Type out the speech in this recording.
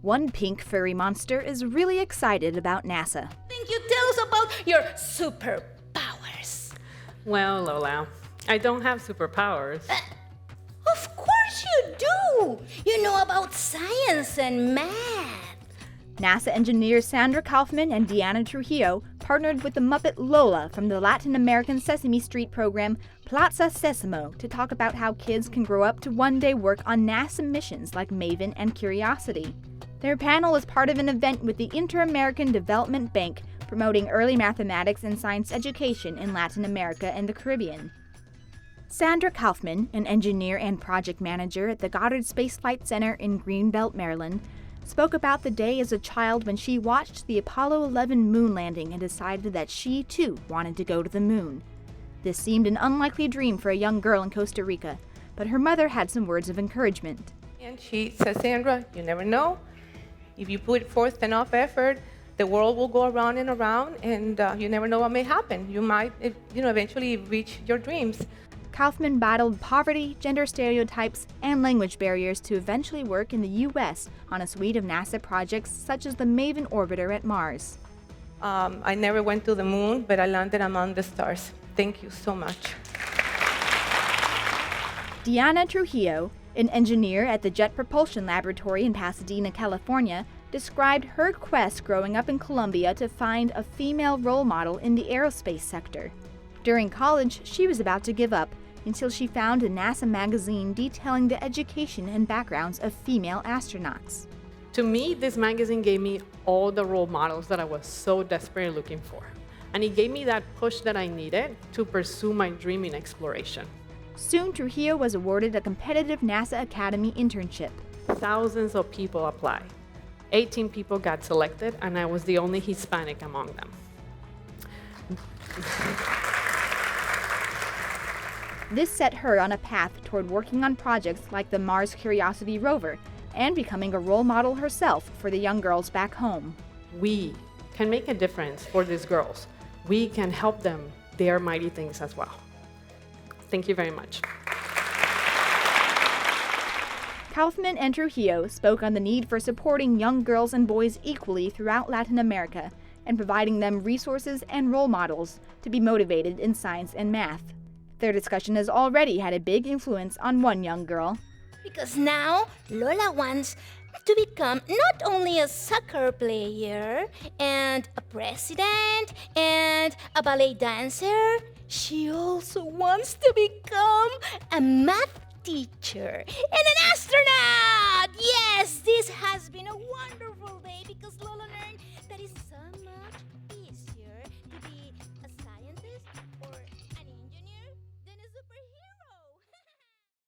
One pink furry monster is really excited about NASA. Think you tell us about your superpowers? Well, Lola, I don't have superpowers. Of course you do! You know about science and math. NASA engineers Sandra Cauffman and Diana Trujillo partnered with the Muppet Lola from the Latin American Sesame Street program Plaza Sésamo to talk about how kids can grow up to one day work on NASA missions like Maven and Curiosity. Their panel is part of an event with the Inter-American Development Bank promoting early mathematics and science education in Latin America and the Caribbean. Sandra Cauffman, an engineer and project manager at the Goddard Space Flight Center in Greenbelt, Maryland, spoke about the day as a child when she watched the Apollo 11 moon landing and decided that she, too, wanted to go to the moon. This seemed an unlikely dream for a young girl in Costa Rica, but her mother had some words of encouragement. And she says, Sandra, you never know. If you put forth enough effort, the world will go around, and you never know what may happen. You might, eventually reach your dreams. Cauffman battled poverty, gender stereotypes, and language barriers to eventually work in the U.S. on a suite of NASA projects such as the Maven orbiter at Mars. I never went to the moon, but I landed among the stars. Thank you so much. Diana Trujillo, an engineer at the Jet Propulsion Laboratory in Pasadena, California, described her quest growing up in Colombia to find a female role model in the aerospace sector. During college, she was about to give up until she found a NASA magazine detailing the education and backgrounds of female astronauts. To me, this magazine gave me all the role models that I was so desperately looking for. And it gave me that push that I needed to pursue my dream in exploration. Soon, Trujillo was awarded a competitive NASA Academy internship. Thousands of people applied. 18 people got selected, and I was the only Hispanic among them. This set her on a path toward working on projects like the Mars Curiosity rover and becoming a role model herself for the young girls back home. We can make a difference for these girls. We can help them dare mighty things as well. Thank you very much. Cauffman and Trujillo spoke on the need for supporting young girls and boys equally throughout Latin America and providing them resources and role models to be motivated in science and math. Their discussion has already had a big influence on one young girl. Because now Lola wants to become not only a soccer player and a president and a ballet dancer, she also wants to become a math teacher and an astronaut! Yes, this